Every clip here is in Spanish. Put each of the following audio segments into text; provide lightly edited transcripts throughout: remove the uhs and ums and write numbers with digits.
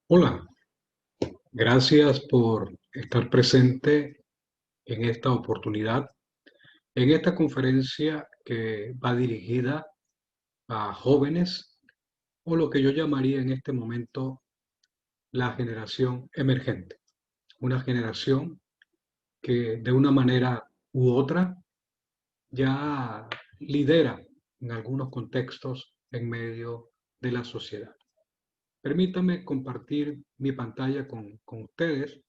Hola, gracias por estar presente en esta oportunidad, en esta conferencia que va dirigida a jóvenes o lo que yo llamaría en este momento la generación emergente, una generación que de una manera u otra ya lidera en algunos contextos en medio de la sociedad. Permítame compartir mi pantalla con ustedes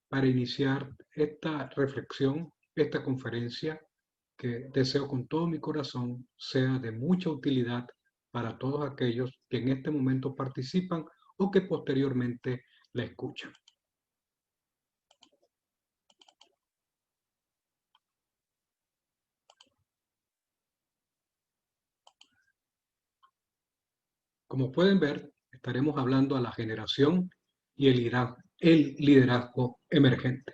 para iniciar esta reflexión, esta conferencia que deseo con todo mi corazón sea de mucha utilidad para todos aquellos que en este momento participan o que posteriormente la escuchan. Como pueden ver, estaremos hablando a la generación y el liderazgo emergente.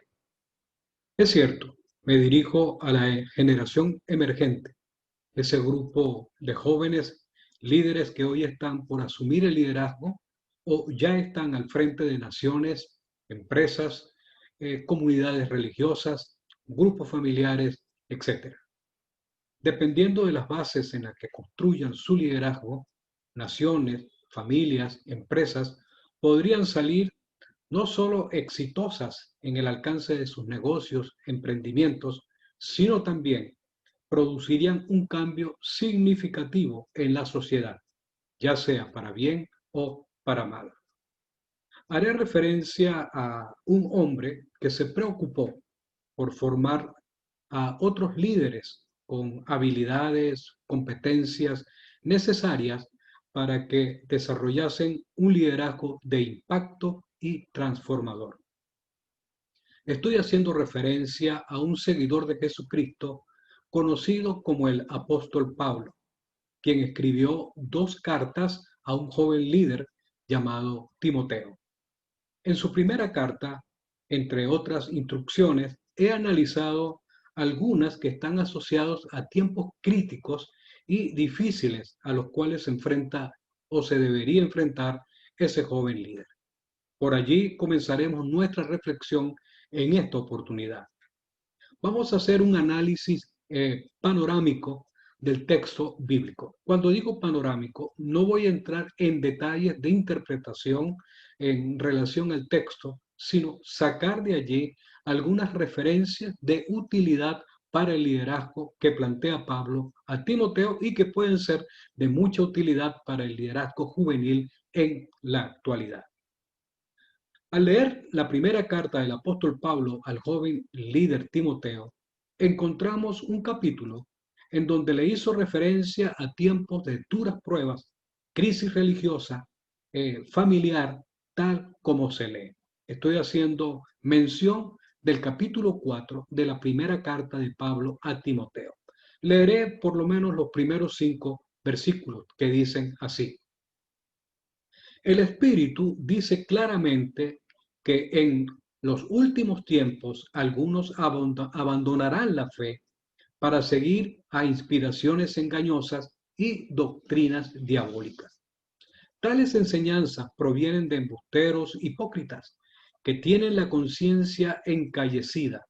Es cierto, me dirijo a la generación emergente, ese grupo de jóvenes líderes que hoy están por asumir el liderazgo o ya están al frente de naciones, empresas, comunidades religiosas, grupos familiares, etcétera. Dependiendo de las bases en las que construyan su liderazgo, naciones, familias, empresas podrían salir no solo exitosas en el alcance de sus negocios, emprendimientos, sino también producirían un cambio significativo en la sociedad, ya sea para bien o para mal. Haré referencia a un hombre que se preocupó por formar a otros líderes con habilidades, competencias necesarias para que desarrollasen un liderazgo de impacto y transformador. Estoy haciendo referencia a un seguidor de Jesucristo conocido como el apóstol Pablo, quien escribió dos cartas a un joven líder llamado Timoteo. En su primera carta, entre otras instrucciones, he analizado algunas que están asociadas a tiempos críticos y difíciles a los cuales se enfrenta o se debería enfrentar ese joven líder. Por allí comenzaremos nuestra reflexión en esta oportunidad. Vamos a hacer un análisis panorámico del texto bíblico. Cuando digo panorámico, no voy a entrar en detalles de interpretación en relación al texto, sino sacar de allí algunas referencias de utilidad para el liderazgo que plantea Pablo a Timoteo y que pueden ser de mucha utilidad para el liderazgo juvenil en la actualidad. Al leer la primera carta del apóstol Pablo al joven líder Timoteo, encontramos un capítulo en donde le hizo referencia a tiempos de duras pruebas, crisis religiosa, familiar, tal como se lee. Estoy haciendo mención del capítulo 4 de la primera carta de Pablo a Timoteo. Leeré por lo menos los primeros 5 versículos que dicen así. El Espíritu dice claramente que en los últimos tiempos algunos abandonarán la fe para seguir a inspiraciones engañosas y doctrinas diabólicas. Tales enseñanzas provienen de embusteros hipócritas que tienen la conciencia encallecida,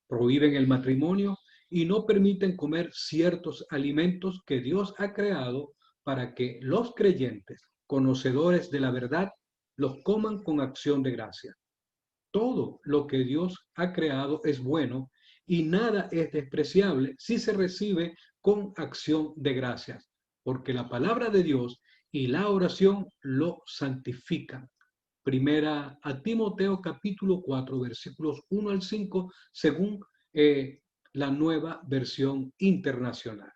prohíben el matrimonio y no permiten comer ciertos alimentos que Dios ha creado para que los creyentes, conocedores de la verdad, los coman con acción de gracia. Todo lo que Dios ha creado es bueno y nada es despreciable si se recibe con acción de gracias, porque la palabra de Dios y la oración lo santifican. Primera a Timoteo capítulo 4 versículos 1 al 5 según la nueva versión internacional.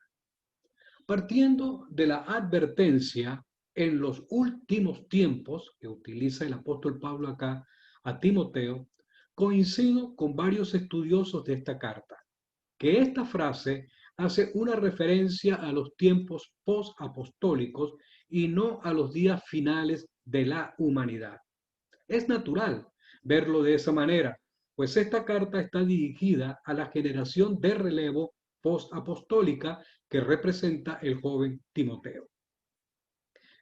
Partiendo de la advertencia en los últimos tiempos que utiliza el apóstol Pablo acá a Timoteo, coincido con varios estudiosos de esta carta, que esta frase hace una referencia a los tiempos post-apostólicos y no a los días finales de la humanidad. Es natural verlo de esa manera, pues esta carta está dirigida a la generación de relevo post-apostólica que representa el joven Timoteo.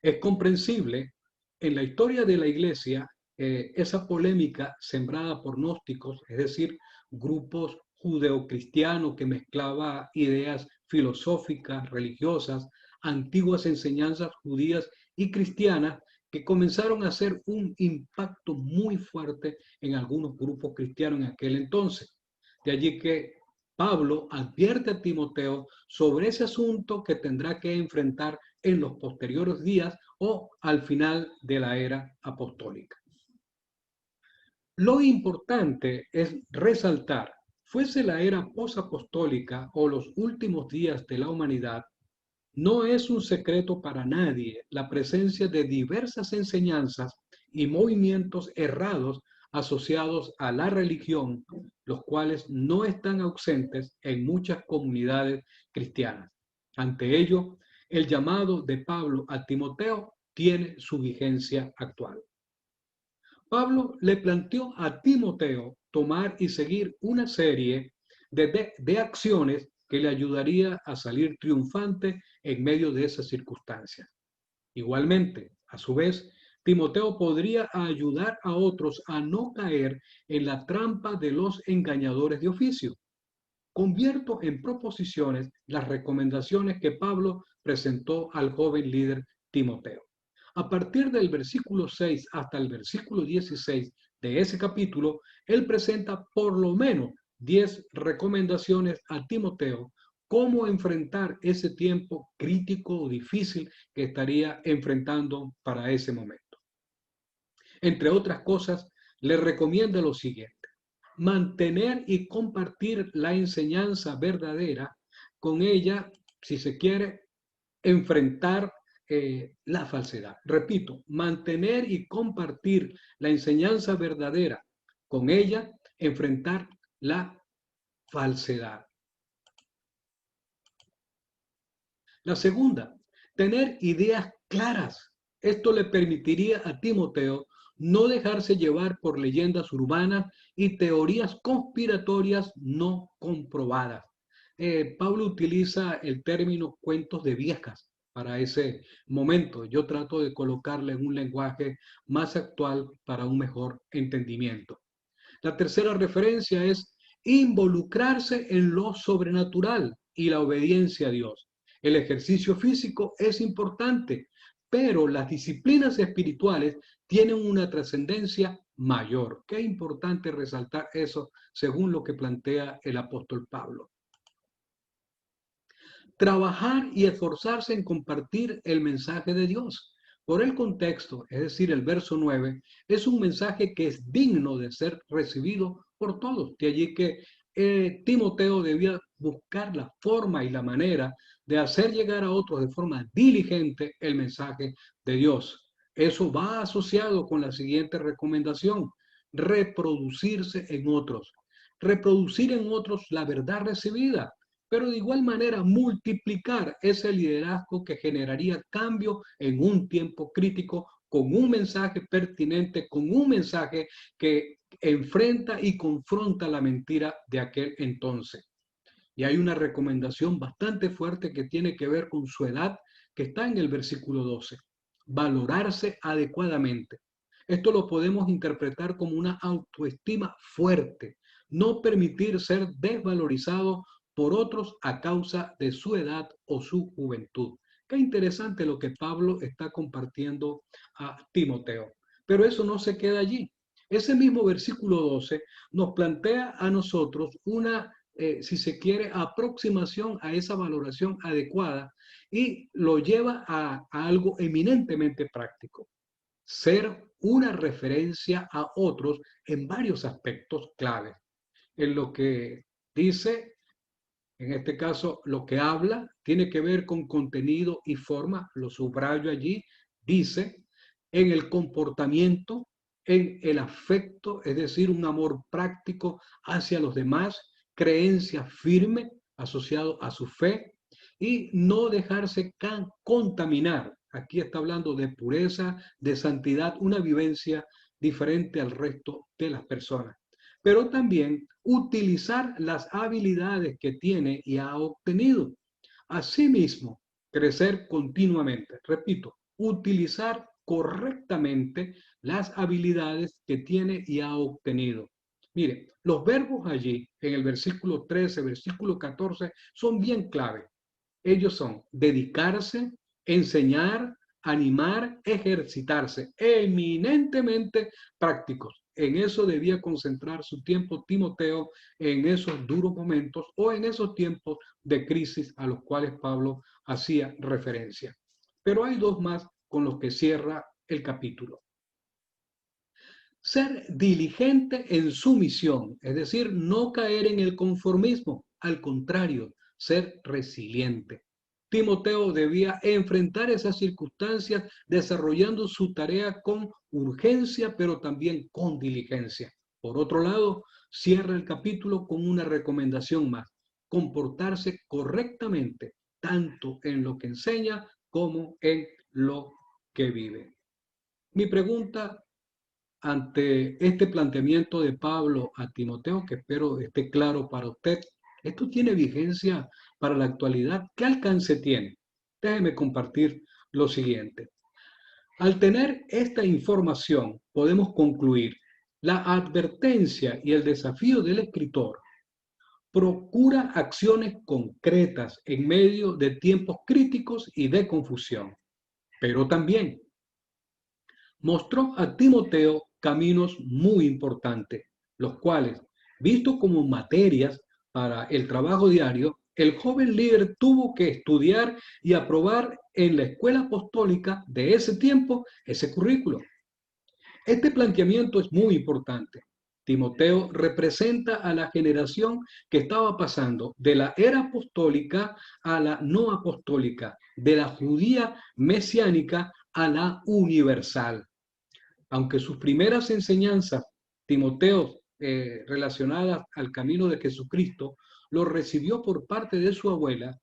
Es comprensible, en la historia de la Iglesia esa polémica sembrada por gnósticos, es decir, grupos judeocristianos que mezclaba ideas filosóficas, religiosas, antiguas enseñanzas judías y cristianas que comenzaron a hacer un impacto muy fuerte en algunos grupos cristianos en aquel entonces. De allí que Pablo advierte a Timoteo sobre ese asunto que tendrá que enfrentar en los posteriores días o al final de la era apostólica. Lo importante es resaltar, fuese la era posapostólica o los últimos días de la humanidad, no es un secreto para nadie la presencia de diversas enseñanzas y movimientos errados asociados a la religión, los cuales no están ausentes en muchas comunidades cristianas. Ante ello, el llamado de Pablo a Timoteo tiene su vigencia actual. Pablo le planteó a Timoteo tomar y seguir una serie de acciones que le ayudaría a salir triunfante en medio de esas circunstancias. Igualmente, a su vez, Timoteo podría ayudar a otros a no caer en la trampa de los engañadores de oficio. Convierto en proposiciones las recomendaciones que Pablo presentó al joven líder Timoteo. A partir del versículo 6 hasta el versículo 16 de ese capítulo, él presenta por lo menos 10 recomendaciones a Timoteo cómo enfrentar ese tiempo crítico o difícil que estaría enfrentando para ese momento. Entre otras cosas, le recomienda lo siguiente: mantener y compartir la enseñanza verdadera, con ella, si se quiere, enfrentar la falsedad. Repito, mantener y compartir la enseñanza verdadera, con ella enfrentar la falsedad. La segunda, tener ideas claras. Esto le permitiría a Timoteo no dejarse llevar por leyendas urbanas y teorías conspiratorias no comprobadas. Pablo utiliza el término cuentos de viejas para ese momento. Yo trato de colocarle en un lenguaje más actual para un mejor entendimiento. La tercera referencia es involucrarse en lo sobrenatural y la obediencia a Dios. El ejercicio físico es importante, pero las disciplinas espirituales tienen una trascendencia mayor. Qué importante resaltar eso según lo que plantea el apóstol Pablo. Trabajar y esforzarse en compartir el mensaje de Dios. Por el contexto, es decir, el verso 9, es un mensaje que es digno de ser recibido por todos. De allí que Timoteo debía buscar la forma y la manera de hacer llegar a otros de forma diligente el mensaje de Dios. Eso va asociado con la siguiente recomendación: reproducirse en otros. Reproducir en otros la verdad recibida, pero de igual manera multiplicar ese liderazgo que generaría cambio en un tiempo crítico, con un mensaje pertinente, con un mensaje que enfrenta y confronta la mentira de aquel entonces. Y hay una recomendación bastante fuerte que tiene que ver con su edad, que está en el versículo 12. Valorarse adecuadamente. Esto lo podemos interpretar como una autoestima fuerte, no permitir ser desvalorizado por otros a causa de su edad o su juventud. Qué interesante lo que Pablo está compartiendo a Timoteo. Pero eso no se queda allí. Ese mismo versículo 12 nos plantea a nosotros una, si se quiere, aproximación a esa valoración adecuada y lo lleva a algo eminentemente práctico: ser una referencia a otros en varios aspectos claves. En lo que dice, en este caso, lo que habla, tiene que ver con contenido y forma, lo subrayo allí, dice, en el comportamiento, en el afecto, es decir, un amor práctico hacia los demás, creencia firme asociado a su fe y no dejarse contaminar. Aquí está hablando de pureza, de santidad, una vivencia diferente al resto de las personas. Pero también utilizar las habilidades que tiene y ha obtenido. Asimismo, crecer continuamente. Repito, utilizar correctamente las habilidades que tiene y ha obtenido. Mire, los verbos allí, en el versículo 13, versículo 14, son bien clave. Ellos son dedicarse, enseñar, animar, ejercitarse, eminentemente prácticos. En eso debía concentrar su tiempo Timoteo, en esos duros momentos o en esos tiempos de crisis a los cuales Pablo hacía referencia. Pero hay dos más con los que cierra el capítulo. Ser diligente en su misión, es decir, no caer en el conformismo, al contrario, ser resiliente. Timoteo debía enfrentar esas circunstancias desarrollando su tarea con urgencia, pero también con diligencia. Por otro lado, cierra el capítulo con una recomendación más: comportarse correctamente, tanto en lo que enseña como en lo que vive. Mi pregunta ante este planteamiento de Pablo a Timoteo, que espero esté claro para usted, ¿esto tiene vigencia para la actualidad? ¿Qué alcance tiene? Déjeme compartir lo siguiente. Al tener esta información, podemos concluir: la advertencia y el desafío del escritor procura acciones concretas en medio de tiempos críticos y de confusión, pero también mostró a Timoteo caminos muy importantes, los cuales, vistos como materias para el trabajo diario, el joven líder tuvo que estudiar y aprobar en la escuela apostólica de ese tiempo ese currículo. Este planteamiento es muy importante. Timoteo representa a la generación que estaba pasando de la era apostólica a la no apostólica, de la judía mesiánica a la universal. Aunque sus primeras enseñanzas, Timoteo, relacionadas al camino de Jesucristo, lo recibió por parte de su abuela,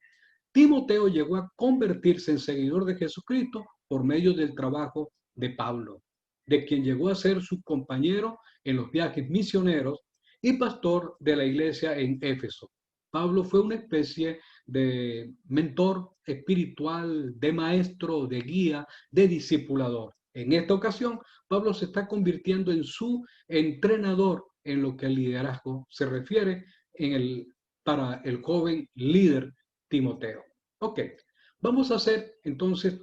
Timoteo llegó a convertirse en seguidor de Jesucristo por medio del trabajo de Pablo, de quien llegó a ser su compañero en los viajes misioneros y pastor de la iglesia en Éfeso. Pablo fue una especie de mentor espiritual, de maestro, de guía, de discipulador. En esta ocasión, Pablo se está convirtiendo en su entrenador en lo que al liderazgo se refiere para el joven líder Timoteo. Ok, vamos a hacer entonces,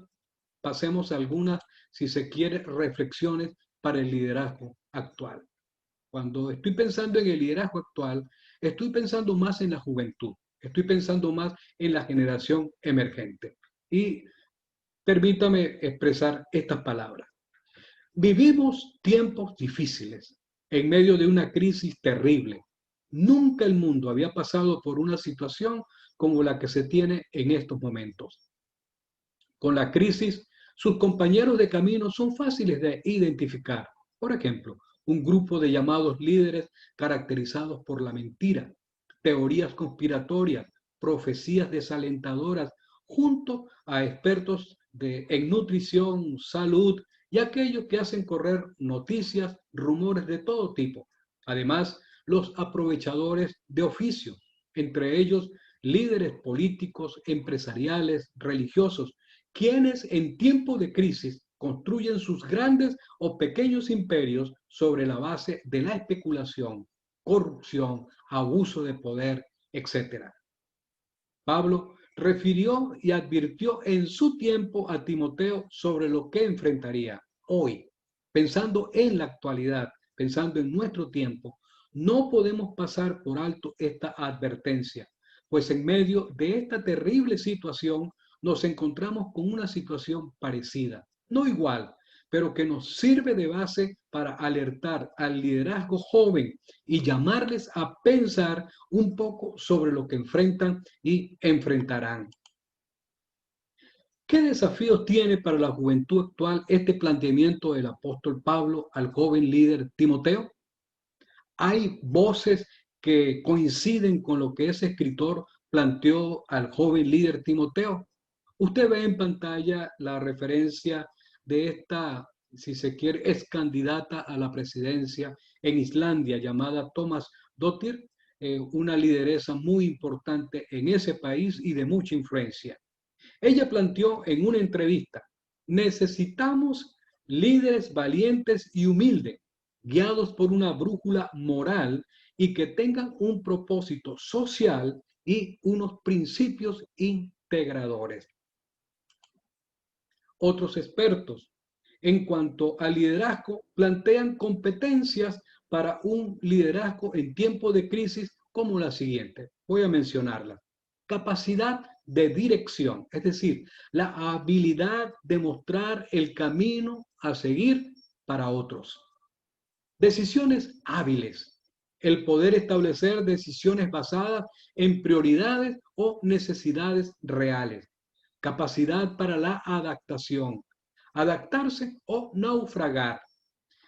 pasemos a algunas, si se quiere, reflexiones para el liderazgo actual. Cuando estoy pensando en el liderazgo actual, estoy pensando más en la juventud, estoy pensando más en la generación emergente. Y permítame expresar estas palabras. Vivimos tiempos difíciles en medio de una crisis terrible. Nunca el mundo había pasado por una situación como la que se tiene en estos momentos. Con la crisis, sus compañeros de camino son fáciles de identificar. Por ejemplo, un grupo de llamados líderes caracterizados por la mentira, teorías conspiratorias, profecías desalentadoras, junto a expertos en nutrición, salud y aquellos que hacen correr noticias, rumores de todo tipo. Además, los aprovechadores de oficio, entre ellos líderes políticos, empresariales, religiosos, quienes en tiempo de crisis construyen sus grandes o pequeños imperios sobre la base de la especulación, corrupción, abuso de poder, etc. Pablo refirió y advirtió en su tiempo a Timoteo sobre lo que enfrentaría hoy. Pensando en la actualidad, pensando en nuestro tiempo, no podemos pasar por alto esta advertencia, pues en medio de esta terrible situación nos encontramos con una situación parecida, no igual, pero que nos sirve de base para alertar al liderazgo joven y llamarles a pensar un poco sobre lo que enfrentan y enfrentarán. ¿Qué desafíos tiene para la juventud actual este planteamiento del apóstol Pablo al joven líder Timoteo? Hay voces que coinciden con lo que ese escritor planteó al joven líder Timoteo. Usted ve en pantalla la referencia de esta, si se quiere, ex candidata a la presidencia en Islandia llamada Thomas Dottir, una lideresa muy importante en ese país y de mucha influencia. Ella planteó en una entrevista: necesitamos líderes valientes y humildes, guiados por una brújula moral y que tengan un propósito social y unos principios integradores. Otros expertos en cuanto al liderazgo plantean competencias para un liderazgo en tiempo de crisis como la siguiente. Voy a mencionarla. Capacidad de dirección, es decir, la habilidad de mostrar el camino a seguir para otros. Decisiones hábiles, el poder establecer decisiones basadas en prioridades o necesidades reales. Capacidad para la adaptación, adaptarse o naufragar.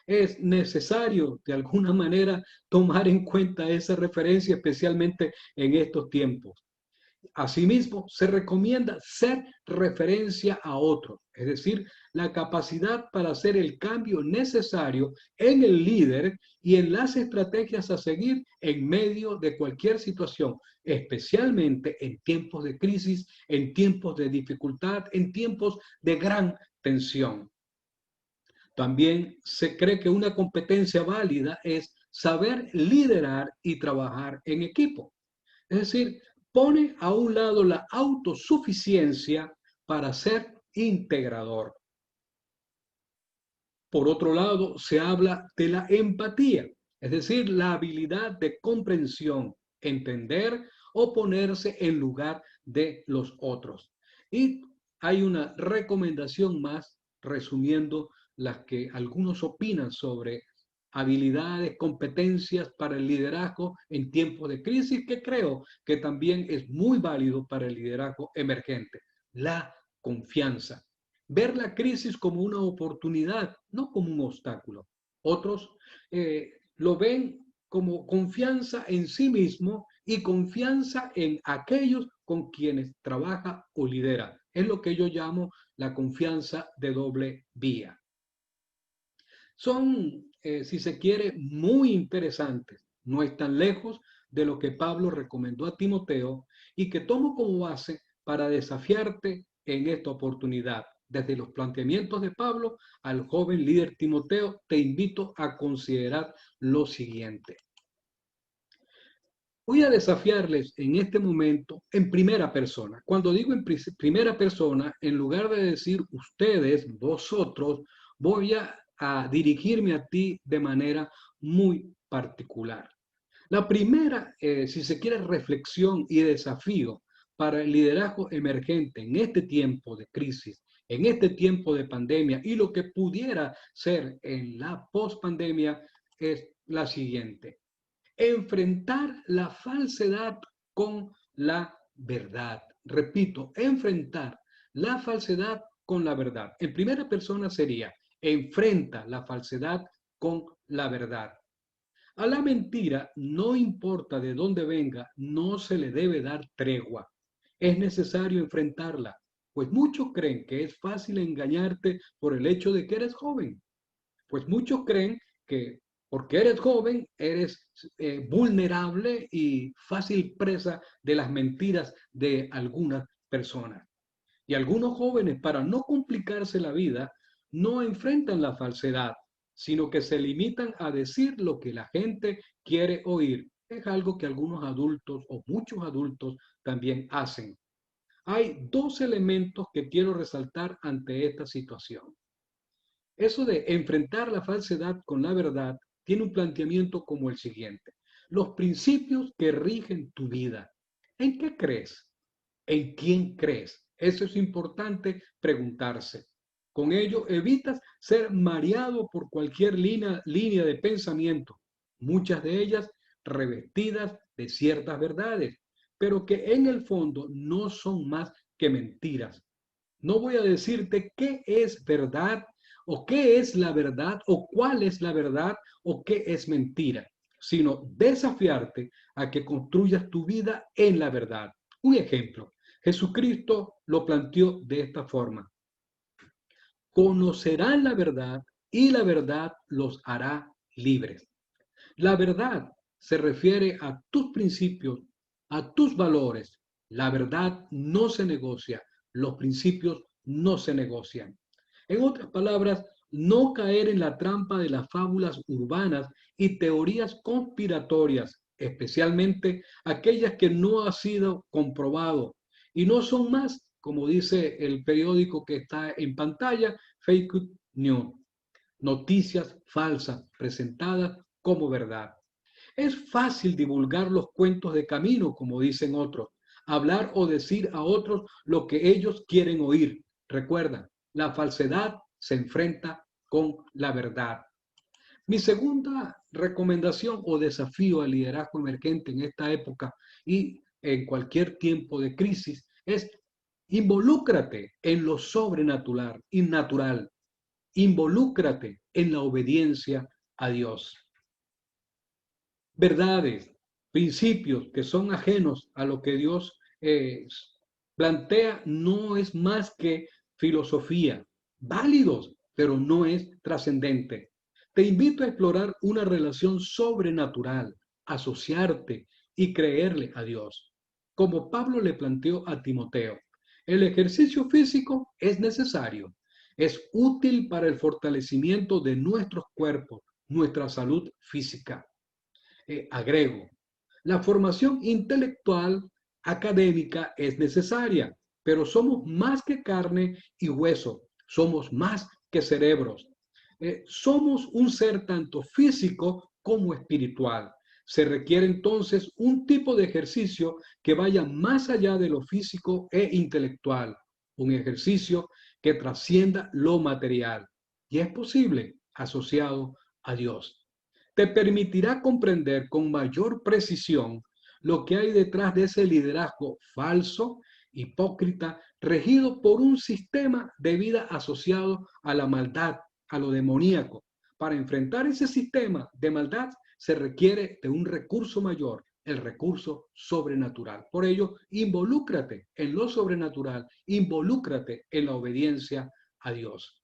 Es necesario de alguna manera tomar en cuenta esa referencia, especialmente en estos tiempos. Asimismo, se recomienda ser referencia a otros, es decir, la capacidad para hacer el cambio necesario en el líder y en las estrategias a seguir en medio de cualquier situación, especialmente en tiempos de crisis, en tiempos de dificultad, en tiempos de gran tensión. También se cree que una competencia válida es saber liderar y trabajar en equipo. Es decir, pone a un lado la autosuficiencia para ser integrador. Por otro lado, se habla de la empatía, es decir, la habilidad de comprensión, entender o ponerse en lugar de los otros. Y hay una recomendación más, resumiendo las que algunos opinan sobre habilidades, competencias para el liderazgo en tiempos de crisis, que creo que también es muy válido para el liderazgo emergente. La confianza. Ver la crisis como una oportunidad, no como un obstáculo. Otros lo ven como confianza en sí mismo y confianza en aquellos con quienes trabaja o lidera. Es lo que yo llamo la confianza de doble vía. Son, si se quiere, muy interesantes. No están lejos de lo que Pablo recomendó a Timoteo y que tomo como base para desafiarte en esta oportunidad. Desde los planteamientos de Pablo al joven líder Timoteo, te invito a considerar lo siguiente. Voy a desafiarles en este momento en primera persona. Cuando digo en primera persona, en lugar de decir ustedes, vosotros, voy a dirigirme a ti de manera muy particular. La primera, si se quiere, reflexión y desafío para el liderazgo emergente en este tiempo de crisis, en este tiempo de pandemia y lo que pudiera ser en la pospandemia es la siguiente: enfrentar la falsedad con la verdad. Repito, enfrentar la falsedad con la verdad. En primera persona sería: enfrenta la falsedad con la verdad. A la mentira, no importa de dónde venga, no se le debe dar tregua. Es necesario enfrentarla, pues muchos creen que es fácil engañarte por el hecho de que eres joven. Pues muchos creen que porque eres joven, eres vulnerable y fácil presa de las mentiras de algunas personas. Y algunos jóvenes, para no complicarse la vida, no enfrentan la falsedad, sino que se limitan a decir lo que la gente quiere oír. Es algo que algunos adultos o muchos adultos también hacen. Hay dos elementos que quiero resaltar ante esta situación. Eso de enfrentar la falsedad con la verdad tiene un planteamiento como el siguiente: los principios que rigen tu vida. ¿En qué crees? ¿En quién crees? Eso es importante preguntarse. Con ello evitas ser mareado por cualquier línea de pensamiento, muchas de ellas revestidas de ciertas verdades, pero que en el fondo no son más que mentiras. No voy a decirte qué es verdad o qué es la verdad o cuál es la verdad o qué es mentira, sino desafiarte a que construyas tu vida en la verdad. Un ejemplo: Jesucristo lo planteó de esta forma: conocerán la verdad y la verdad los hará libres. La verdad se refiere a tus principios, a tus valores. La verdad no se negocia, los principios no se negocian. En otras palabras, no caer en la trampa de las fábulas urbanas y teorías conspiratorias, especialmente aquellas que no ha sido comprobado y no son más, como dice el periódico que está en pantalla, fake news, noticias falsas presentadas como verdad. Es fácil divulgar los cuentos de camino, como dicen otros, hablar o decir a otros lo que ellos quieren oír. Recuerda, la falsedad se enfrenta con la verdad. Mi segunda recomendación o desafío al liderazgo emergente en esta época y en cualquier tiempo de crisis es involúcrate en lo sobrenatural, innatural. Involúcrate en la obediencia a Dios. Verdades, principios que son ajenos a lo que Dios plantea, no es más que filosofía, válidos, pero no es trascendente. Te invito a explorar una relación sobrenatural, asociarte y creerle a Dios. Como Pablo le planteó a Timoteo, el ejercicio físico es necesario, es útil para el fortalecimiento de nuestros cuerpos, nuestra salud física. Agrego, la formación intelectual académica es necesaria, pero somos más que carne y hueso, somos más que cerebros. Somos un ser tanto físico como espiritual. Se requiere entonces un tipo de ejercicio que vaya más allá de lo físico e intelectual, un ejercicio que trascienda lo material y es posible asociado a Dios. Te permitirá comprender con mayor precisión lo que hay detrás de ese liderazgo falso, hipócrita, regido por un sistema de vida asociado a la maldad, a lo demoníaco. Para enfrentar ese sistema de maldad se requiere de un recurso mayor, el recurso sobrenatural. Por ello, involúcrate en lo sobrenatural, involúcrate en la obediencia a Dios.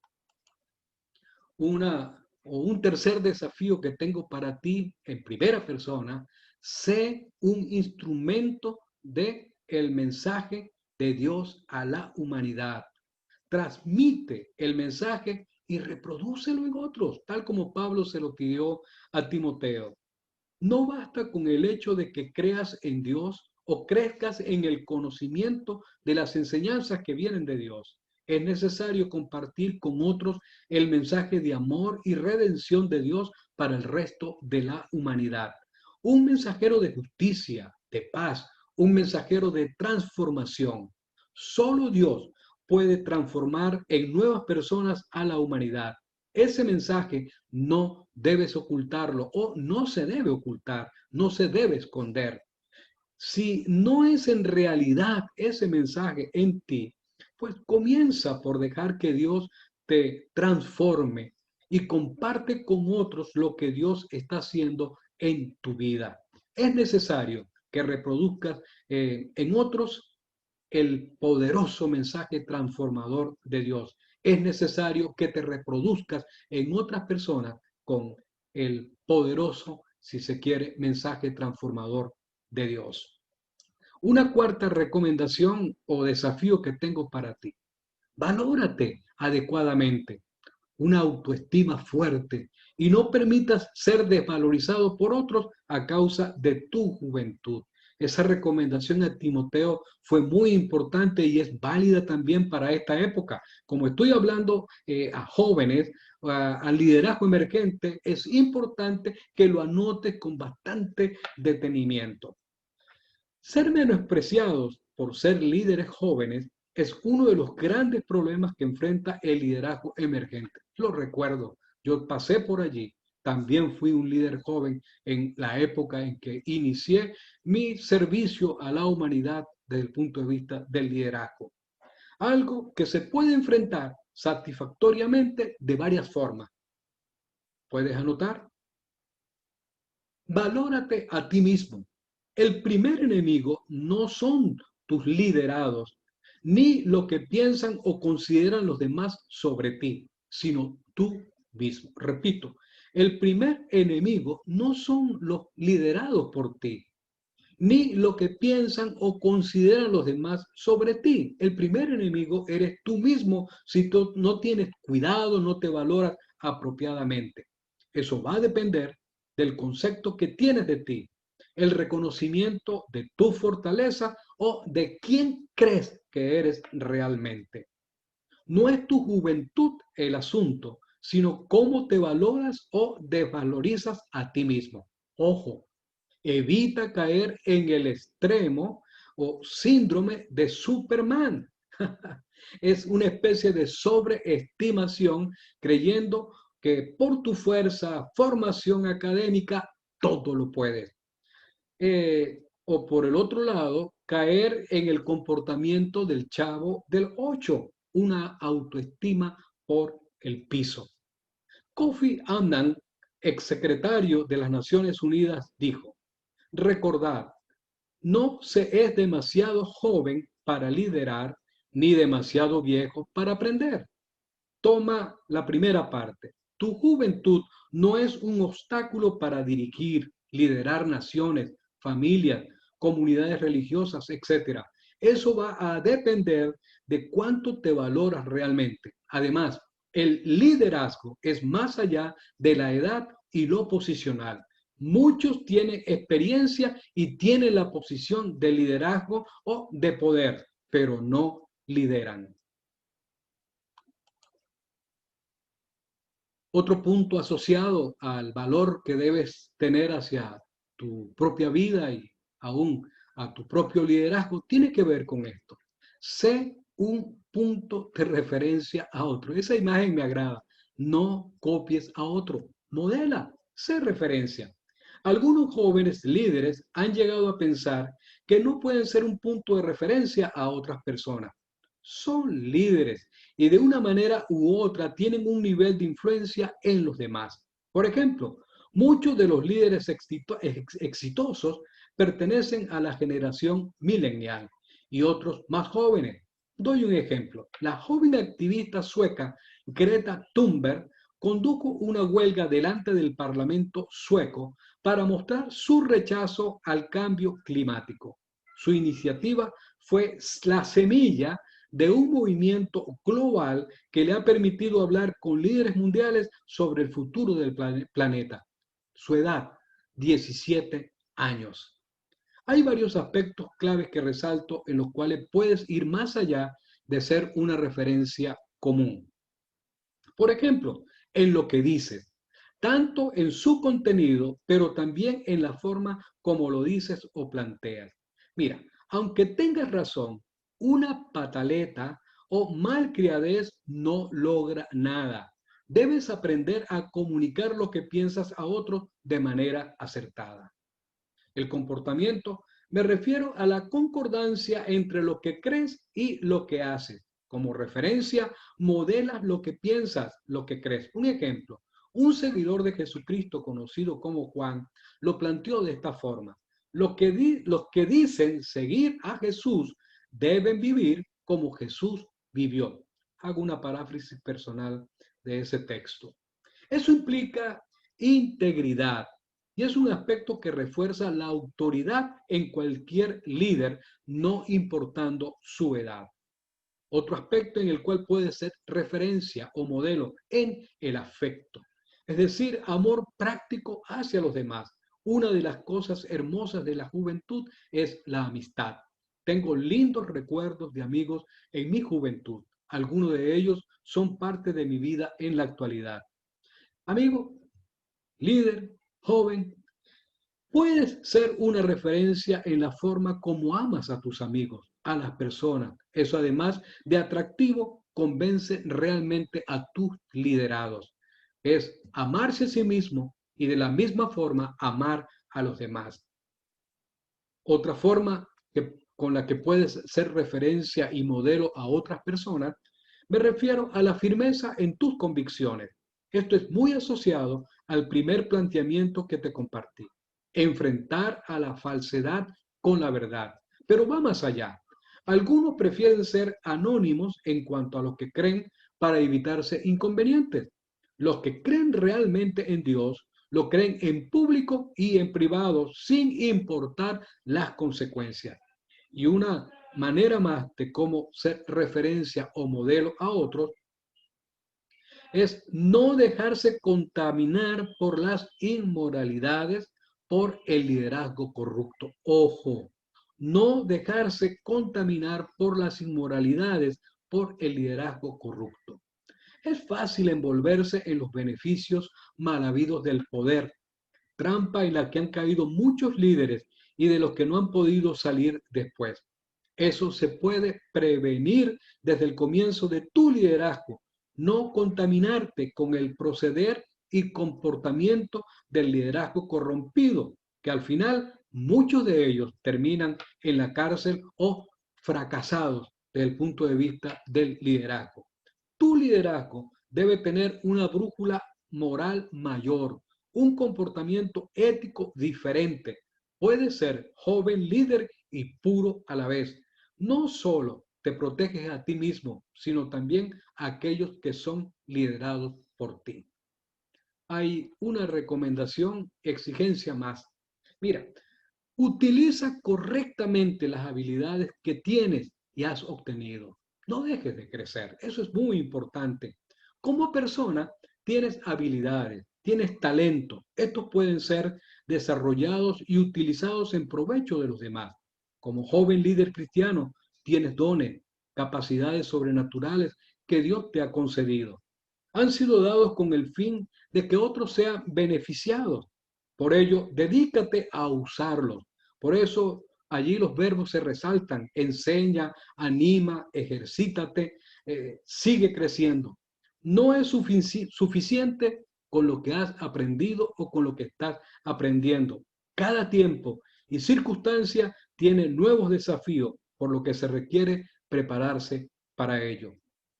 Un tercer desafío que tengo para ti en primera persona, sé un instrumento de el mensaje de Dios a la humanidad. Transmite el mensaje y reprodúcelo en otros, tal como Pablo se lo pidió a Timoteo. No basta con el hecho de que creas en Dios o crezcas en el conocimiento de las enseñanzas que vienen de Dios. Es necesario compartir con otros el mensaje de amor y redención de Dios para el resto de la humanidad. Un mensajero de justicia, de paz, un mensajero de transformación. Solo Dios puede transformar en nuevas personas a la humanidad. Ese mensaje no debes ocultarlo o no se debe ocultar, no se debe esconder. Si no es en realidad ese mensaje en ti, pues comienza por dejar que Dios te transforme y comparte con otros lo que Dios está haciendo en tu vida. Es necesario que reproduzcas en otros el poderoso mensaje transformador de Dios. Es necesario que te reproduzcas en otras personas con el poderoso, si se quiere, mensaje transformador de Dios. Una cuarta recomendación o desafío que tengo para ti. Valórate adecuadamente, una autoestima fuerte y no permitas ser desvalorizado por otros a causa de tu juventud. Esa recomendación a Timoteo fue muy importante y es válida también para esta época. Como estoy hablando a jóvenes, al liderazgo emergente, es importante que lo anotes con bastante detenimiento. Ser menospreciados por ser líderes jóvenes es uno de los grandes problemas que enfrenta el liderazgo emergente. Lo recuerdo, yo pasé por allí, también fui un líder joven en la época en que inicié mi servicio a la humanidad desde el punto de vista del liderazgo. Algo que se puede enfrentar satisfactoriamente de varias formas. ¿Puedes anotar? Valórate a ti mismo. El primer enemigo no son tus liderados, ni lo que piensan o consideran los demás sobre ti, sino tú mismo. Repito, el primer enemigo no son los liderados por ti. ni lo que piensan o consideran los demás sobre ti. El primer enemigo eres tú mismo si tú no tienes cuidado, no te valoras apropiadamente. Eso va a depender del concepto que tienes de ti, el reconocimiento de tu fortaleza o de quién crees que eres realmente. No es tu juventud el asunto, sino cómo te valoras o desvalorizas a ti mismo. Ojo, evita caer en el extremo o síndrome de Superman. Es una especie de sobreestimación creyendo que por tu fuerza, formación académica, todo lo puedes. O por el otro lado, caer en el comportamiento del chavo del 8, una autoestima por el piso. Kofi Annan, exsecretario de las Naciones Unidas, dijo: recordad, no se es demasiado joven para liderar ni demasiado viejo para aprender. Toma la primera parte. Tu juventud no es un obstáculo para dirigir, liderar naciones, familias, comunidades religiosas, etc. Eso va a depender de cuánto te valoras realmente. Además, el liderazgo es más allá de la edad y lo posicional. Muchos tienen experiencia y tienen la posición de liderazgo o de poder, pero no lideran. Otro punto asociado al valor que debes tener hacia tu propia vida y aún a tu propio liderazgo tiene que ver con esto. Sé un punto de referencia a otro. Esa imagen me agrada. No copies a otro. Modela. Sé referencia. Algunos jóvenes líderes han llegado a pensar que no pueden ser un punto de referencia a otras personas. Son líderes y de una manera u otra tienen un nivel de influencia en los demás. Por ejemplo, muchos de los líderes exitosos pertenecen a la generación millennial y otros más jóvenes. Doy un ejemplo. La joven activista sueca Greta Thunberg condujo una huelga delante del Parlamento sueco para mostrar su rechazo al cambio climático. Su iniciativa fue la semilla de un movimiento global que le ha permitido hablar con líderes mundiales sobre el futuro del planeta. Su edad, 17 años. Hay varios aspectos claves que resalto en los cuales puedes ir más allá de ser una referencia común. Por ejemplo, en lo que dices, tanto en su contenido, pero también en la forma como lo dices o planteas. Mira, aunque tengas razón, una pataleta o malcriadez no logra nada. Debes aprender a comunicar lo que piensas a otros de manera acertada. El comportamiento, me refiero a la concordancia entre lo que crees y lo que haces. Como referencia, modelas lo que piensas, lo que crees. Un ejemplo, un seguidor de Jesucristo conocido como Juan lo planteó de esta forma. Los que dicen seguir a Jesús deben vivir como Jesús vivió. Hago una paráfrasis personal de ese texto. Eso implica integridad, y es un aspecto que refuerza la autoridad en cualquier líder, no importando su edad. Otro aspecto en el cual puede ser referencia o modelo en el afecto, es decir, amor práctico hacia los demás. Una de las cosas hermosas de la juventud es la amistad. Tengo lindos recuerdos de amigos en mi juventud. Algunos de ellos son parte de mi vida en la actualidad. Amigo, líder, joven, puedes ser una referencia en la forma como amas a tus amigos, a las personas. Eso, además de atractivo, convence realmente a tus liderados. Es amarse a sí mismo y de la misma forma amar a los demás. Otra forma con la que puedes ser referencia y modelo a otras personas, me refiero a la firmeza en tus convicciones. Esto es muy asociado al primer planteamiento que te compartí. Enfrentar a la falsedad con la verdad. Pero va más allá. Algunos prefieren ser anónimos en cuanto a lo que creen para evitarse inconvenientes. Los que creen realmente en Dios lo creen en público y en privado, sin importar las consecuencias. Y una manera más de cómo ser referencia o modelo a otros es no dejarse contaminar por las inmoralidades, por el liderazgo corrupto. Ojo, no dejarse contaminar por las inmoralidades, por el liderazgo corrupto. Es fácil envolverse en los beneficios mal habidos del poder, trampa en la que han caído muchos líderes y de los que no han podido salir después. Eso se puede prevenir desde el comienzo de tu liderazgo, no contaminarte con el proceder y comportamiento del liderazgo corrompido, que al final muchos de ellos terminan en la cárcel o fracasados desde el punto de vista del liderazgo. Tu liderazgo debe tener una brújula moral mayor, un comportamiento ético diferente. Puede ser joven líder y puro a la vez. No solo te proteges a ti mismo, sino también a aquellos que son liderados por ti. Hay una recomendación, exigencia más. Mira, utiliza correctamente las habilidades que tienes y has obtenido. No dejes de crecer. Eso es muy importante. Como persona, tienes habilidades, tienes talento. Estos pueden ser desarrollados y utilizados en provecho de los demás. Como joven líder cristiano, tienes dones, capacidades sobrenaturales que Dios te ha concedido. Han sido dados con el fin de que otros sean beneficiados. Por ello, dedícate a usarlos. Por eso allí los verbos se resaltan: enseña, anima, ejercítate, sigue creciendo. No es suficiente con lo que has aprendido o con lo que estás aprendiendo. Cada tiempo y circunstancia tiene nuevos desafíos, por lo que se requiere prepararse para ello.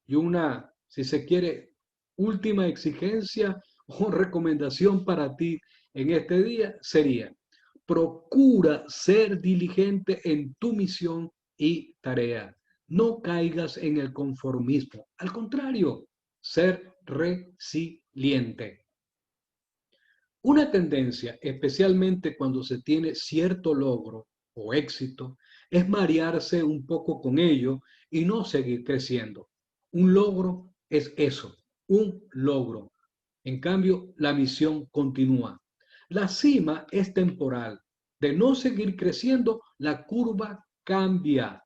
Y una, si se quiere, última exigencia o recomendación para ti en este día sería: procura ser diligente en tu misión y tarea. No caigas en el conformismo. Al contrario, ser resiliente. Una tendencia, especialmente cuando se tiene cierto logro o éxito, es marearse un poco con ello y no seguir creciendo. Un logro es eso, un logro. En cambio, la misión continúa. La cima es temporal. De no seguir creciendo, la curva cambia.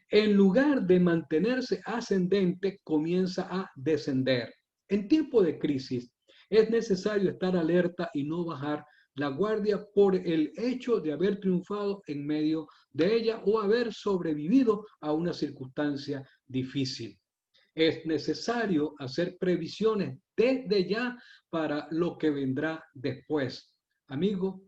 En lugar de mantenerse ascendente, comienza a descender. En tiempo de crisis, es necesario estar alerta y no bajar la guardia por el hecho de haber triunfado en medio de ella o haber sobrevivido a una circunstancia difícil. Es necesario hacer previsiones desde ya para lo que vendrá después. Amigo,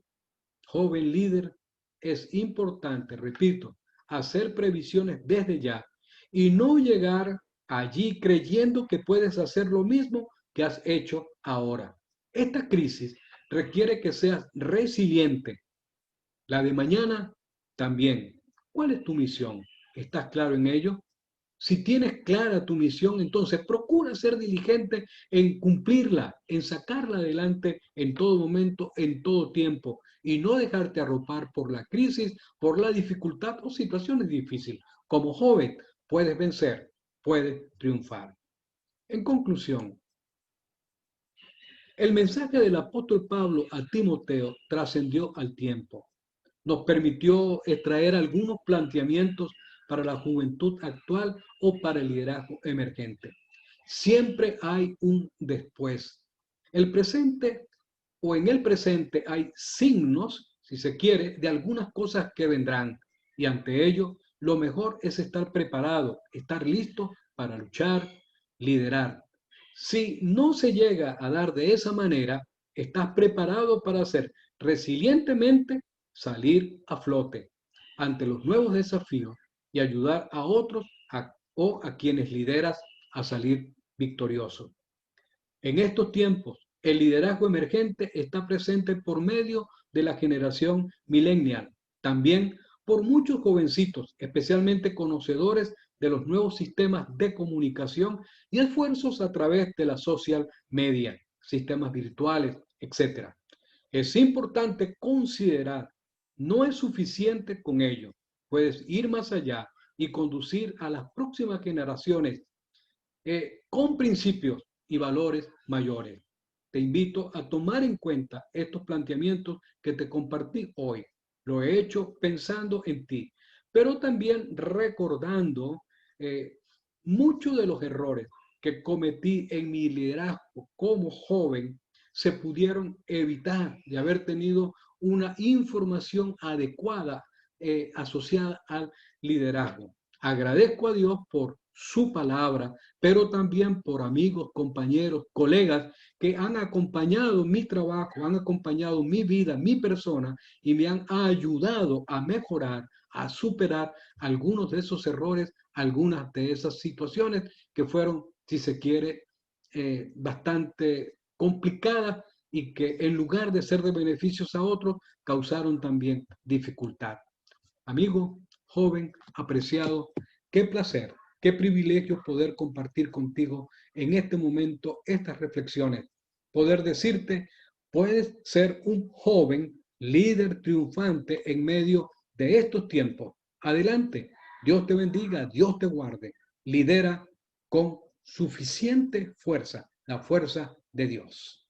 joven líder, es importante, repito, hacer previsiones desde ya y no llegar allí creyendo que puedes hacer lo mismo que has hecho ahora. Esta crisis requiere que seas resiliente. La de mañana también. ¿Cuál es tu misión? ¿Estás claro en ello? Si tienes clara tu misión, entonces procura ser diligente en cumplirla, en sacarla adelante en todo momento, en todo tiempo, y no dejarte arropar por la crisis, por la dificultad o situaciones difíciles. Como joven, puedes vencer, puedes triunfar. En conclusión, el mensaje del apóstol Pablo a Timoteo trascendió al tiempo. Nos permitió extraer algunos planteamientos para la juventud actual o para el liderazgo emergente. Siempre hay un después. El presente o en el presente hay signos, si se quiere, de algunas cosas que vendrán. Y ante ello, lo mejor es estar preparado, estar listo para luchar, liderar. Si no se llega a dar de esa manera, estás preparado para hacer resilientemente salir a flote ante los nuevos desafíos y ayudar a otros o a quienes lideras a salir victoriosos. En estos tiempos, el liderazgo emergente está presente por medio de la generación millennial, también por muchos jovencitos, especialmente conocedores de los nuevos sistemas de comunicación y esfuerzos a través de la social media, sistemas virtuales, etc. Es importante considerar, no es suficiente con ello, puedes ir más allá y conducir a las próximas generaciones con principios y valores mayores. Te invito a tomar en cuenta estos planteamientos que te compartí hoy. Lo he hecho pensando en ti, pero también recordando muchos de los errores que cometí en mi liderazgo como joven se pudieron evitar de haber tenido una información adecuada asociada al liderazgo. Agradezco a Dios por su palabra, pero también por amigos, compañeros, colegas que han acompañado mi trabajo, han acompañado mi vida, mi persona y me han ayudado a mejorar, a superar algunos de esos errores, algunas de esas situaciones que fueron, si se quiere, bastante complicadas y que en lugar de ser de beneficios a otros, causaron también dificultad. Amigo, joven, apreciado, qué placer, qué privilegio poder compartir contigo en este momento estas reflexiones. Poder decirte, puedes ser un joven líder triunfante en medio de estos tiempos. Adelante, Dios te bendiga, Dios te guarde. Lidera con suficiente fuerza, la fuerza de Dios.